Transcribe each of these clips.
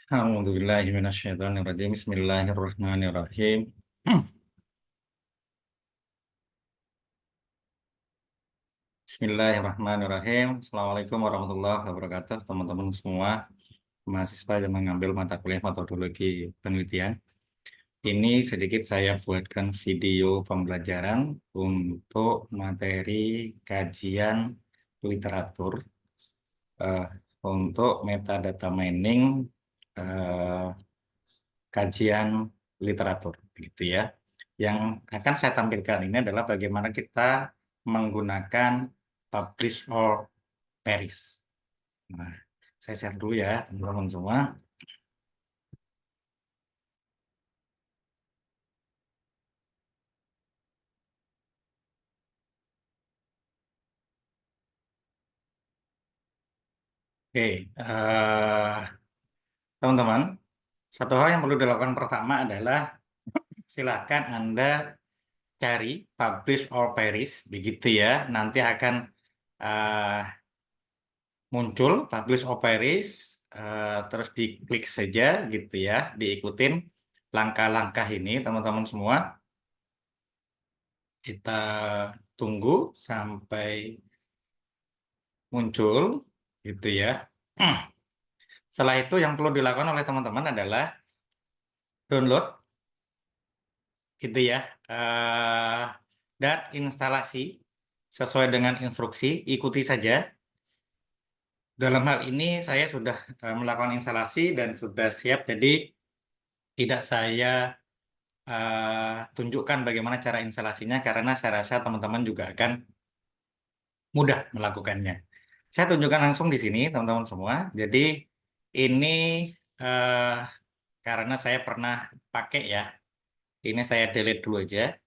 A'udzubillahiminasyaitonirrajim. Bismillahirrahmanirrahim. Bismillahirrahmanirrahim. Assalamualaikum warahmatullahi wabarakatuh, teman-teman semua mahasiswa yang mengambil mata kuliah metodologi penelitian. Ini sedikit saya buatkan video pembelajaran untuk materi kajian literatur eh, untuk metadata mining eh, kajian literatur, begitu ya. Yang akan saya tampilkan ini adalah bagaimana kita menggunakan publish or perish. Nah, saya share dulu ya, teman-teman semua. Oke, teman-teman, satu hal yang perlu dilakukan pertama adalah silakan Anda cari publish or perish, begitu ya. Nanti akan uh, muncul publish or perish, terus diklik saja gitu ya, diikutin langkah-langkah ini teman-teman semua. Kita tunggu sampai muncul gitu ya. Setelah itu yang perlu dilakukan oleh teman-teman adalah download gitu ya, dan instalasi sesuai dengan instruksi, ikuti saja. Dalam hal ini saya sudah melakukan instalasi dan sudah siap, jadi tidak saya tunjukkan bagaimana cara instalasinya karena saya rasa teman-teman juga akan mudah melakukannya. Saya tunjukkan langsung di sini teman-teman semua. Jadi ini eh, karena saya pernah pakai ya. Ini saya delete dulu aja.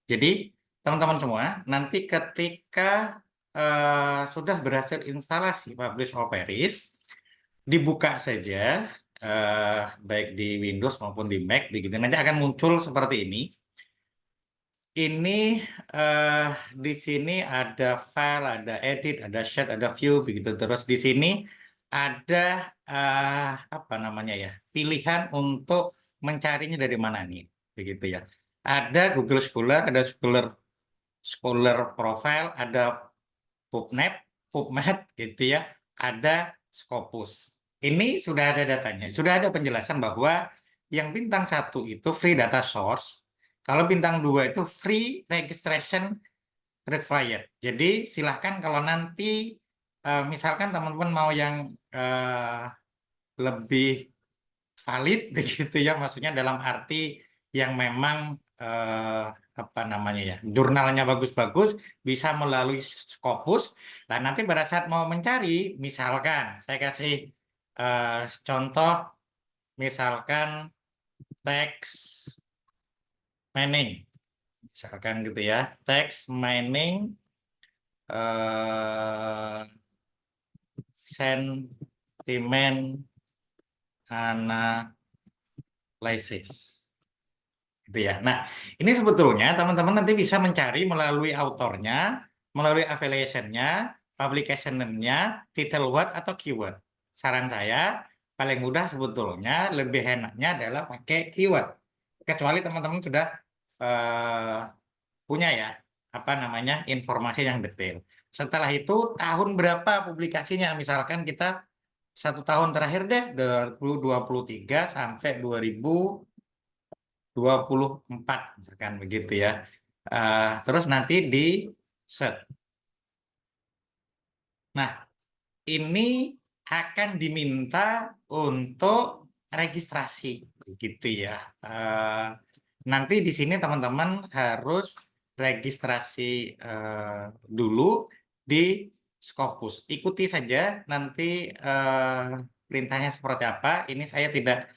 Jadi teman-teman semua nanti ketika sudah berhasil instalasi Publish or Perish, dibuka saja baik di Windows maupun di Mac begitu. Nanti akan muncul seperti ini. Ini di sini ada file, ada edit, ada share, ada view begitu. Terus di sini ada apa namanya ya? Pilihan untuk mencarinya dari mana nih, begitu ya. Ada Google Scholar, ada Scholar Profile, ada PubMed, PubMed gitu ya. Ada Scopus. Ini sudah ada datanya, sudah ada penjelasan bahwa yang bintang 1 itu free data source, kalau bintang 2 itu free registration required. Jadi silahkan kalau nanti misalkan teman-teman mau yang lebih valid begitu ya, maksudnya dalam arti yang memang apa namanya ya, jurnalnya bagus-bagus, bisa melalui Scopus. Dan nanti pada saat mau mencari, misalkan saya kasih contoh, misalkan teks mining, misalkan gitu ya, teks mining sentimen analysis gitu ya. Nah, ini sebetulnya teman-teman nanti bisa mencari melalui autornya, melalui affiliation-nya, publication-nya, title word atau keyword. Saran saya paling mudah sebetulnya lebih enaknya adalah pakai keyword. Kecuali teman-teman sudah eh, punya ya apa namanya informasi yang detail. Setelah itu tahun berapa publikasinya? Misalkan kita 1 tahun terakhir deh 2023 sampai 2024 misalkan begitu ya. Terus nanti di set. Nah, ini akan diminta untuk registrasi begitu ya. Nanti di sini teman-teman harus registrasi dulu di Scopus. Ikuti saja nanti perintahnya seperti apa. Ini saya tidak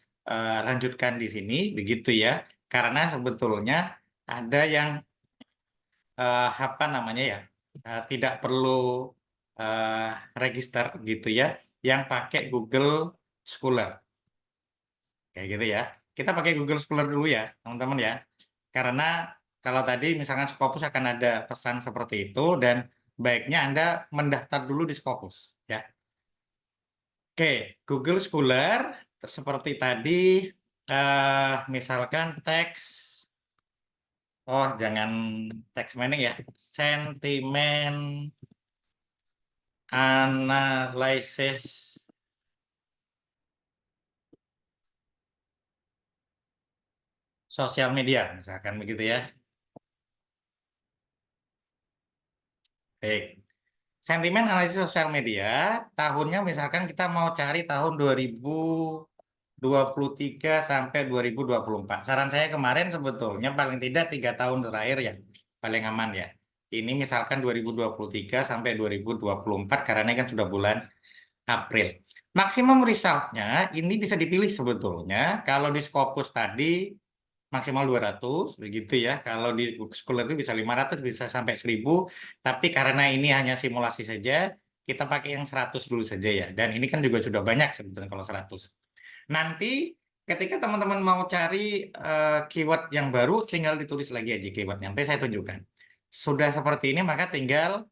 lanjutkan di sini begitu ya. Karena sebetulnya ada yang apa namanya ya, tidak perlu eh, register gitu ya, yang pakai Google Scholar kayak gitu ya. Kita pakai Google Scholar dulu ya teman-teman ya, karena kalau tadi misalkan Scopus akan ada pesan seperti itu, dan baiknya Anda mendaftar dulu di Scopus ya. Oke, Google Scholar seperti tadi, misalkan teks, oh jangan teks mining ya, sentimen analisis sosial media, misalkan begitu ya. Baik. Sentimen analisis sosial media, tahunnya misalkan kita mau cari tahun 2023 sampai 2024. Saran saya kemarin sebetulnya paling tidak 3 tahun terakhir ya, paling aman ya. Ini misalkan 2023 sampai 2024 karena ini kan sudah bulan April. Maksimum resultnya ini bisa dipilih sebetulnya. Kalau di Scopus tadi maksimal 200 begitu ya. Kalau di Scholar itu bisa 500, bisa sampai 1000. Tapi karena ini hanya simulasi saja, kita pakai yang 100 dulu saja ya. Dan ini kan juga sudah banyak sebetulnya kalau 100. Nanti ketika teman-teman mau cari keyword yang baru, tinggal ditulis lagi aja keywordnya. Nanti saya tunjukkan. Sudah seperti ini, maka tinggal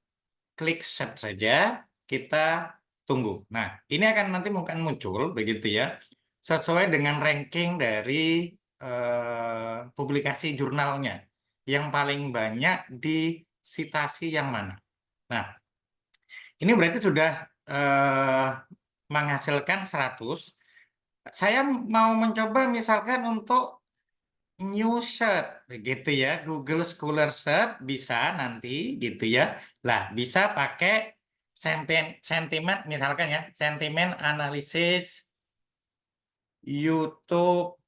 klik search saja, kita tunggu. Nah, ini akan nanti mungkin muncul begitu ya, sesuai dengan ranking dari publikasi jurnalnya. Yang paling banyak disitasi yang mana. Nah, ini berarti sudah menghasilkan 100. Saya mau mencoba misalkan untuk new search begitu ya, Google Scholar Search bisa nanti gitu ya. Lah, bisa pakai sentimen misalkan ya, sentimen analisis YouTube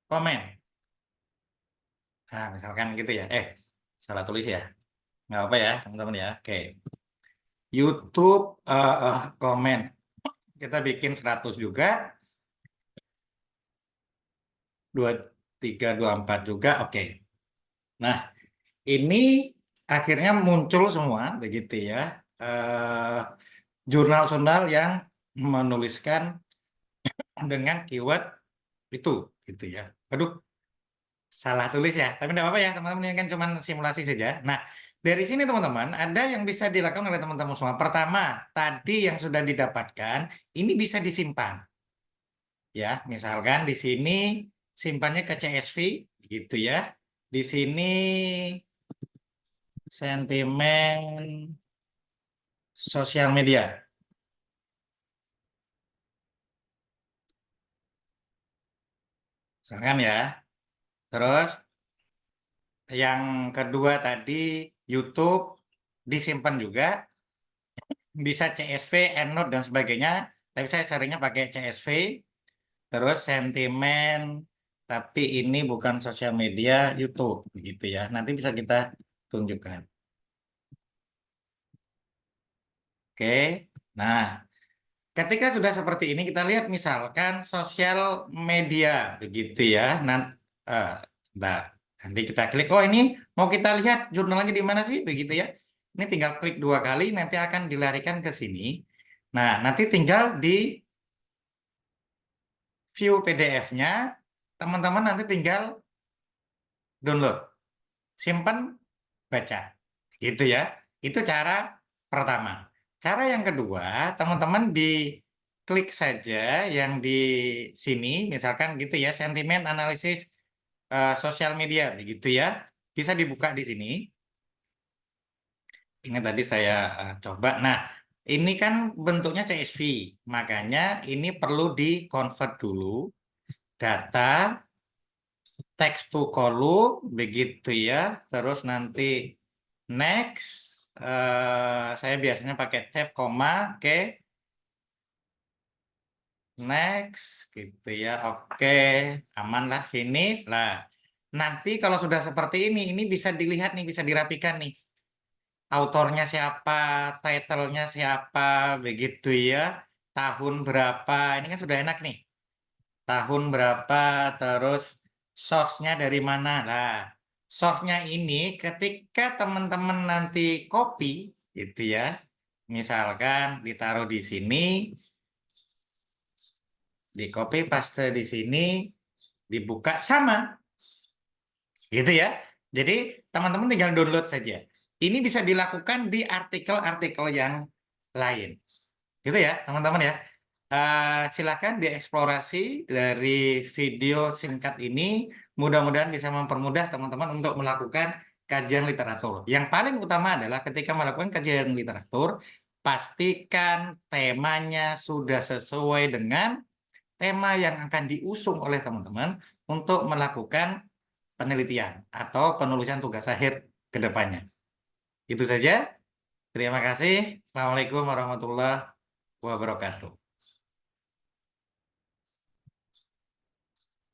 komen. Nah, misalkan gitu ya. Salah tulis ya. Nggak apa ya, teman-teman ya. Oke. YouTube komen. Kita bikin 100 juga. 23, 24 juga. Oke. Nah, ini akhirnya muncul semua begitu ya. Jurnal-jurnal yang menuliskan dengan keyword itu gitu ya. Aduh, salah tulis ya. Tapi tidak apa-apa ya, teman-teman, ini kan cuma simulasi saja. Nah, dari sini teman-teman, ada yang bisa dilakukan oleh teman-teman semua. Pertama, tadi yang sudah didapatkan, ini bisa disimpan. Ya, misalkan di sini simpannya ke CSV gitu ya. Di sini sentimen sosial media. Misalkan ya. Terus yang kedua tadi YouTube disimpan juga, bisa CSV, EndNote dan sebagainya. Tapi saya seringnya pakai CSV. Terus sentimen, tapi ini bukan sosial media, YouTube gitu ya. Nanti bisa kita tunjukkan. Oke. Nah, ketika sudah seperti ini kita lihat misalkan sosial media begitu ya. Nah, nanti kita klik. Oh, ini mau kita lihat jurnalnya di mana sih begitu ya. Ini tinggal klik 2 kali nanti akan dilarikan ke sini. Nah, nanti tinggal di view PDF-nya. Teman-teman nanti tinggal download, simpan, baca. Gitu ya. Itu cara pertama. Cara yang kedua, teman-teman di klik saja yang di sini, misalkan gitu ya, sentimen analisis sosial media, begitu ya. Bisa dibuka di sini. Ini tadi saya coba. Nah, ini kan bentuknya CSV, makanya ini perlu di-convert dulu data text to column, begitu ya. Terus nanti next, saya biasanya pakai tab, koma, oke. Next, gitu ya. Oke, aman lah, finish lah. Nanti kalau sudah seperti ini bisa dilihat nih, bisa dirapikan nih. Autornya siapa, title-nya siapa, begitu ya. Tahun berapa, ini kan sudah enak nih. Tahun berapa, terus source-nya dari mana. Nah, source-nya ini ketika teman-teman nanti copy, gitu ya. Misalkan ditaruh di sini, di copy paste di sini, dibuka sama gitu ya. Jadi teman-teman tinggal download saja. Ini bisa dilakukan di artikel-artikel yang lain. Gitu ya, teman-teman ya. Silakan dieksplorasi dari video singkat ini, mudah-mudahan bisa mempermudah teman-teman untuk melakukan kajian literatur. Yang paling utama adalah ketika melakukan kajian literatur, pastikan temanya sudah sesuai dengan tema yang akan diusung oleh teman-teman untuk melakukan penelitian atau penulisan tugas akhir ke depannya. Itu saja. Terima kasih. Assalamualaikum warahmatullahi wabarakatuh.